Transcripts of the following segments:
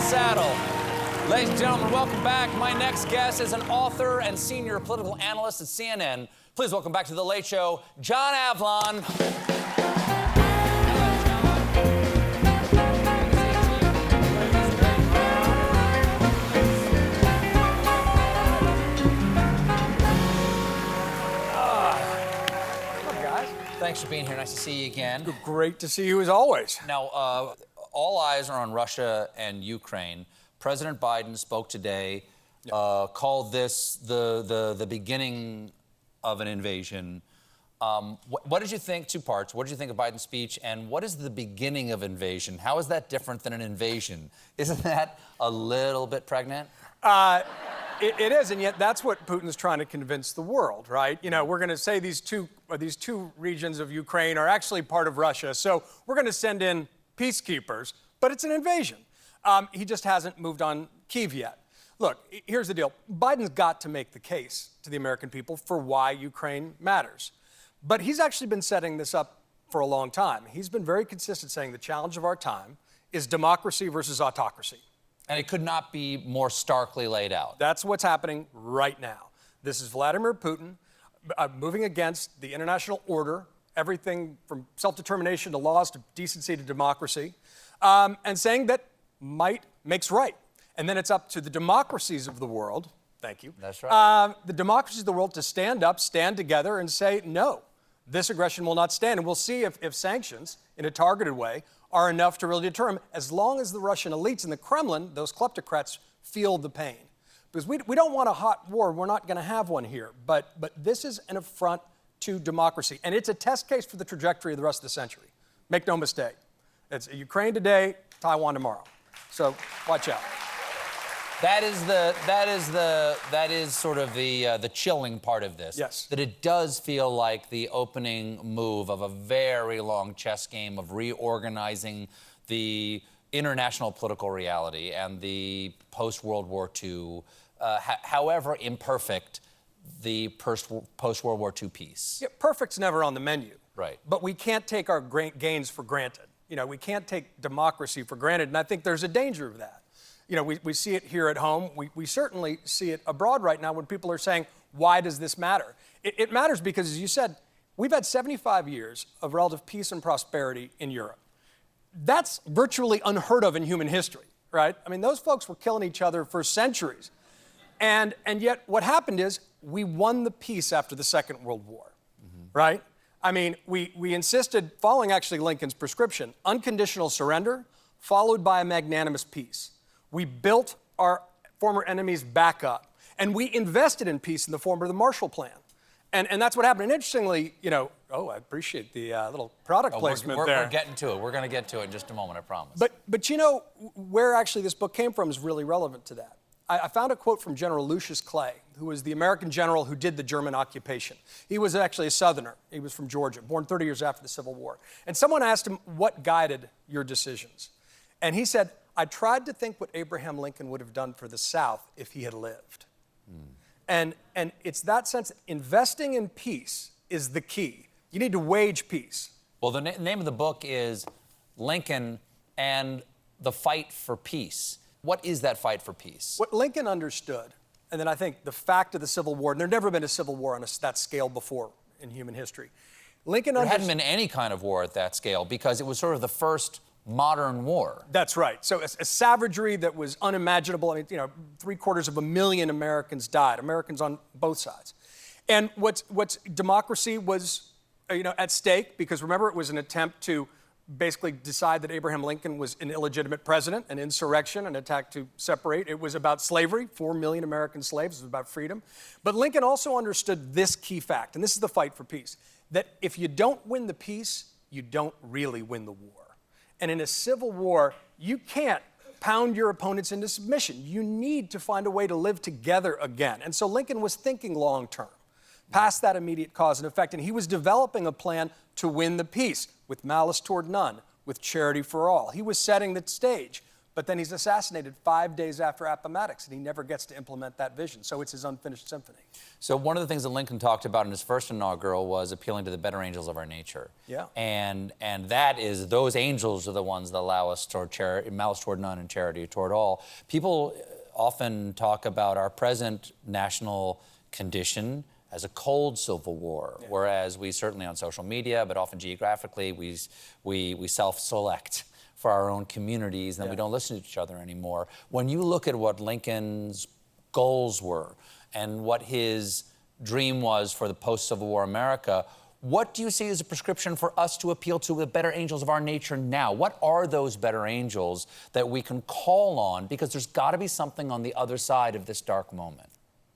Saddle. Ladies and gentlemen, welcome back. My next guest is an author and senior political analyst at CNN. Please welcome back to The Late Show, John Avlon. What's up, guys? Thanks for being here. Nice to see you again. Great to see you as always. Now, all eyes are on Russia and Ukraine. President Biden spoke today, called this the beginning of an invasion. What did you think? Two parts. What did you think of Biden's speech? And what is the beginning of invasion? How is that different than an invasion? Isn't that a little bit pregnant? It is, and yet that's what Putin's trying to convince the world, right? You know, we're going to say these two regions of Ukraine are actually part of Russia, so we're going to send in peacekeepers, but it's an invasion. He just hasn't moved on Kyiv yet. Look, here's the deal. Biden's got to make the case to the American people for why Ukraine matters. But he's actually been setting this up for a long time. He's been very consistent saying the challenge of our time is democracy versus autocracy. And it could not be more starkly laid out. That's what's happening right now. This is Vladimir Putin moving against the international order, everything from self-determination to laws to decency to democracy, and saying that might makes right. And then it's up to the democracies of the world, thank you. That's right. The democracies of the world to stand up, stand together, and say, no, this aggression will not stand. And we'll see if sanctions, in a targeted way, are enough to really deter him, as long as the Russian elites in the Kremlin, those kleptocrats, feel the pain. Because we don't want a hot war. We're not going to have one here. But this is an affront to democracy. And it's a test case for the trajectory of the rest of the century. Make no mistake. It's Ukraine today, Taiwan tomorrow. So watch out. That is sort of the chilling part of this. Yes. That it does feel like the opening move of a very long chess game of reorganizing the international political reality and the post-World War II, however imperfect the post-World War II peace. Yeah, perfect's never on the menu. Right. But we can't take our gains for granted. You know, we can't take democracy for granted, and I think there's a danger of that. You know, we see it here at home. We certainly see it abroad right now when people are saying, why does this matter? It matters because, as you said, we've had 75 years of relative peace and prosperity in Europe. That's virtually unheard of in human history, right? I mean, those folks were killing each other for centuries. And yet what happened is we won the peace after the Second World War, right? I mean, we insisted, following actually Lincoln's prescription, unconditional surrender followed by a magnanimous peace. We built our former enemies back up, and we invested in peace in the form of the Marshall Plan. And that's what happened. And interestingly, you know, I appreciate the little product placement there. We're getting to it. We're going to get to it in just a moment, I promise. But you know, where actually this book came from is really relevant to that. I found a quote from General Lucius Clay, who was the American general who did the German occupation. He was actually a Southerner. He was from Georgia, born 30 years after the Civil War. And someone asked him, what guided your decisions? And he said, I tried to think what Abraham Lincoln would have done for the South if he had lived. And it's that sense that investing in peace is the key. You need to wage peace. Well, the name of the book is Lincoln and the Fight for Peace. What is that fight for peace? What Lincoln understood, and then I think the fact of the Civil War, and there'd never been a Civil War on that scale before in human history. There hadn't been any kind of war at that scale because it was sort of the first modern war. That's right. So a savagery that was unimaginable. I mean, you know, 750,000 Americans died, Americans on both sides. And what's democracy was, at stake, because remember, it was an attempt to basically decide that Abraham Lincoln was an illegitimate president, an insurrection, an attack to separate. It was about slavery, 4 million American slaves. It was about freedom. But Lincoln also understood this key fact, and this is the fight for peace, that if you don't win the peace, you don't really win the war. And in a civil war, you can't pound your opponents into submission. You need to find a way to live together again. And so Lincoln was thinking long term, past that immediate cause and effect, and he was developing a plan to win the peace with malice toward none, with charity for all. He was setting the stage. But then he's assassinated 5 days after Appomattox, and he never gets to implement that vision. So it's his unfinished symphony. So one of the things that Lincoln talked about in his first inaugural was appealing to the better angels of our nature. Yeah. And that is, those angels are the ones that allow us toward malice toward none and charity toward all. People often talk about our present national condition as a cold civil war, whereas we certainly on social media, but often geographically, we self-select for our own communities, and we don't listen to each other anymore. When you look at what Lincoln's goals were and what his dream was for the post-Civil War America, what do you see as a prescription for us to appeal to the better angels of our nature now? What are those better angels that we can call on? Because there's got to be something on the other side of this dark moment.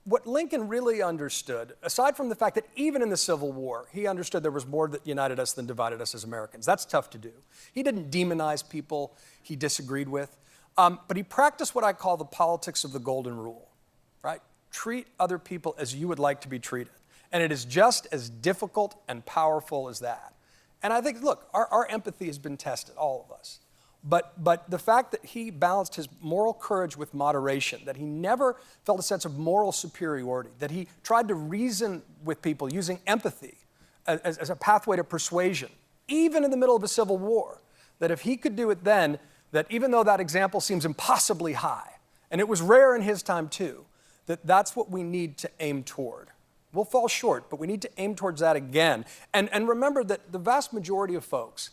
What Lincoln really understood, aside from the fact that even in the Civil War, he understood there was more that united us than divided us as Americans. That's tough to do. He didn't demonize people he disagreed with, but he practiced what I call the politics of the golden rule, right? Treat other people as you would like to be treated. And it is just as difficult and powerful as that. And I think, look, our empathy has been tested, all of us. But the fact that he balanced his moral courage with moderation, that he never felt a sense of moral superiority, that he tried to reason with people using empathy as a pathway to persuasion, even in the middle of a civil war, that if he could do it then, that even though that example seems impossibly high, and it was rare in his time too, that's what we need to aim toward. We'll fall short, but we need to aim towards that again. And remember that the vast majority of folks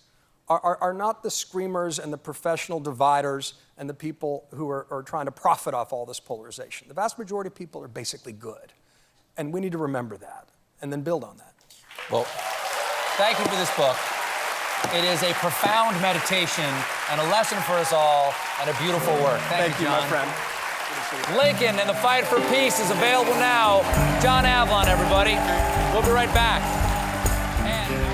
are not the screamers and the professional dividers and the people who are trying to profit off all this polarization. The vast majority of people are basically good. And we need to remember that and then build on that. Well, thank you for this book. It is a profound meditation and a lesson for us all and a beautiful work. Thank you, John. My friend. Lincoln and the Fight for Peace is available now. John Avlon, everybody. We'll be right back. And